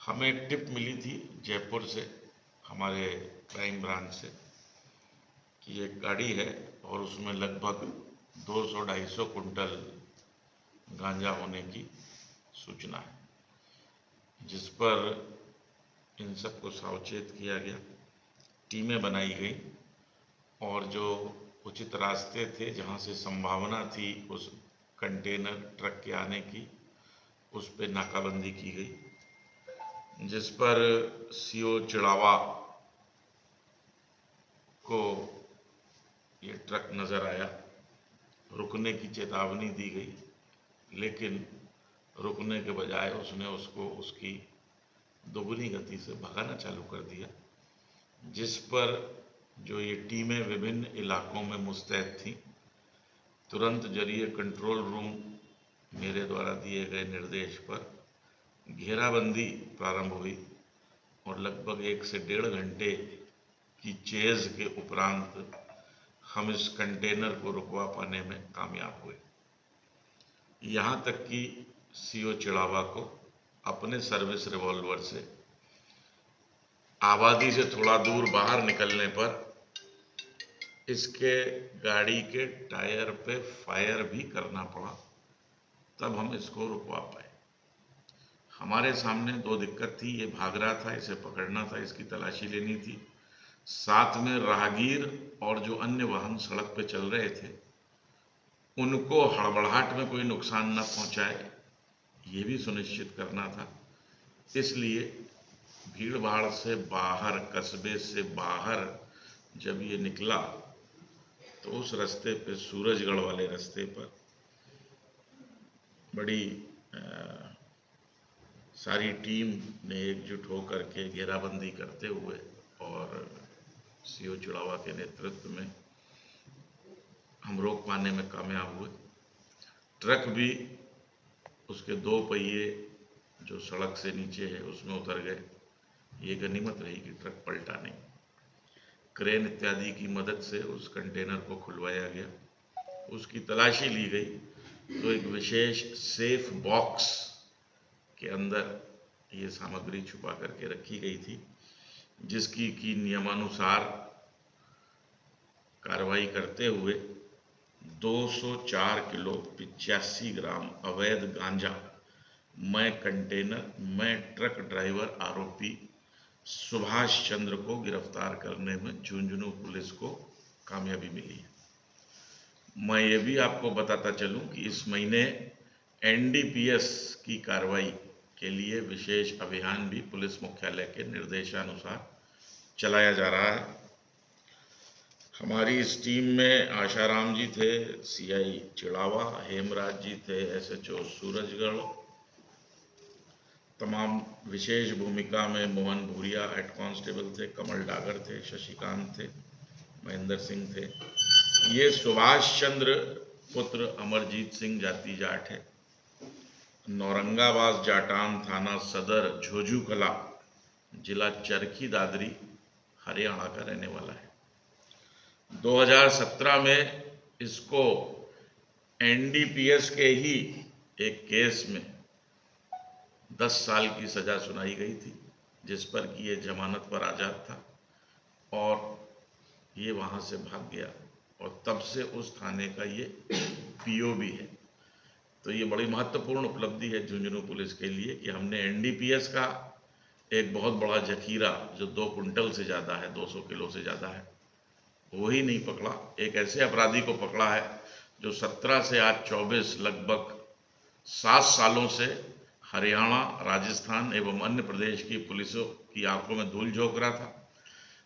हमें एक टिप मिली थी जयपुर से, हमारे क्राइम ब्रांच से, कि एक गाड़ी है और उसमें लगभग 200-250 कुंटल गांजा होने की सूचना है, जिस पर इन सबको सावचेत किया गया, टीमें बनाई गई और जो उचित रास्ते थे जहां से संभावना थी उस कंटेनर ट्रक के आने की, उस पर नाकाबंदी की गई, जिस पर सीओ चिड़ावा को ये ट्रक नजर आया। रुकने की चेतावनी दी गई, लेकिन रुकने के बजाय उसने उसको उसकी दोगुनी गति से भगाना चालू कर दिया, जिस पर जो ये टीमें विभिन्न इलाकों में मुस्तैद थीं, तुरंत जरिए कंट्रोल रूम मेरे द्वारा दिए गए निर्देश पर घेराबंदी प्रारंभ हुई और लगभग 1 से 1.5 घंटे की चेज़ के उपरांत हम इस कंटेनर को रुकवा पाने में कामयाब हुए। यहाँ तक कि सीओ चिड़ावा को अपने सर्विस रिवॉल्वर से आबादी से थोड़ा दूर बाहर निकलने पर इसके गाड़ी के टायर पे फायर भी करना पड़ा, तब हम इसको रुकवा पाए। हमारे सामने 2 दिक्कत थी, ये भाग रहा था, इसे पकड़ना था, इसकी तलाशी लेनी थी, साथ में राहगीर और जो अन्य वाहन सड़क पे चल रहे थे उनको हड़बड़ाहट में कोई नुकसान न पहुंचाए, ये भी सुनिश्चित करना था। इसलिए भीड़ भाड़ से बाहर, कस्बे से बाहर जब ये निकला तो उस रास्ते पे, सूरजगढ़ वाले रास्ते पर, बड़ी सारी टीम ने एकजुट होकर के घेराबंदी करते हुए और सीओ चिड़ावा के नेतृत्व में हम रोक पाने में कामयाब हुए। ट्रक भी, उसके 2 पहिए जो सड़क से नीचे है उसमें उतर गए। ये गनीमत रही कि ट्रक पलटा नहीं। क्रेन इत्यादि की मदद से उस कंटेनर को खुलवाया गया, उसकी तलाशी ली गई तो एक विशेष सेफ बॉक्स के अंदर ये सामग्री छुपा करके रखी गई थी, जिसकी की नियमानुसार कार्रवाई करते हुए 204 किलो 85 ग्राम अवैध गांजा मैं कंटेनर, मैं ट्रक ड्राइवर आरोपी सुभाष चंद्र को गिरफ्तार करने में झुंझुनू पुलिस को कामयाबी मिली है। मैं ये भी आपको बताता चलूं कि इस महीने एनडीपीएस की कार्रवाई के लिए विशेष अभियान भी पुलिस मुख्यालय के निर्देशानुसार चलाया जा रहा है। हमारी इस टीम में आशाराम जी थे, सीआई चिड़ावा, हेमराज जी थे, एसएचओ सूरजगढ़, तमाम विशेष भूमिका में मोहन भूरिया हेड कांस्टेबल थे, कमल डागर थे, शशिकांत थे, महेंद्र सिंह थे। ये सुभाष चंद्र पुत्र अमरजीत सिंह जाति जाट है, नौरंगाबाद जाटान थाना सदर झोझू कला जिला चरखी दादरी हरियाणा का रहने वाला है। 2017 में इसको एनडीपीएस के ही एक केस में 10 साल की सजा सुनाई गई थी, जिस पर कि ये जमानत पर आजाद था और ये वहां से भाग गया और तब से उस थाने का ये पीओ भी है। तो ये बड़ी महत्वपूर्ण उपलब्धि है झुंझुनू पुलिस के लिए कि हमने एनडीपीएस का एक बहुत बड़ा जखीरा जो 2 कुंटल से ज़्यादा है, 200 किलो से ज़्यादा है, वही नहीं पकड़ा, एक ऐसे अपराधी को पकड़ा है जो 17 से आज 24 लगभग 7 सालों से हरियाणा, राजस्थान एवं अन्य प्रदेश की पुलिसों की आंखों में धूल झोंक रहा था।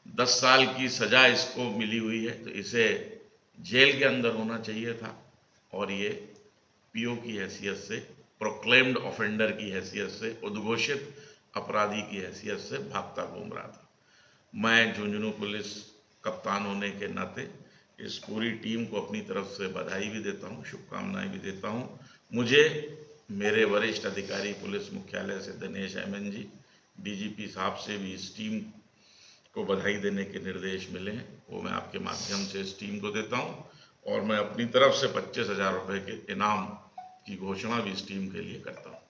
10 साल की सजा इसको मिली हुई है, तो इसे जेल के अंदर होना चाहिए था और ये पीओ की हैसियत से, प्रोक्लेम्ड ऑफेंडर की हैसियत से, उद्घोषित अपराधी की हैसियत से भागता घूम रहा था। मैं झुंझुनू पुलिस कप्तान होने के नाते इस पूरी टीम को अपनी तरफ से बधाई भी देता हूँ, शुभकामनाएं भी देता हूँ। मुझे मेरे वरिष्ठ अधिकारी पुलिस मुख्यालय से दिनेश एमएन जी, डीजीपी साहब से भी इस टीम को बधाई देने के निर्देश मिले हैं, वो मैं आपके माध्यम से इस टीम को देता हूँ और मैं अपनी तरफ से 25,000 रुपये के इनाम की घोषणा भी इस टीम के लिए करता हूँ।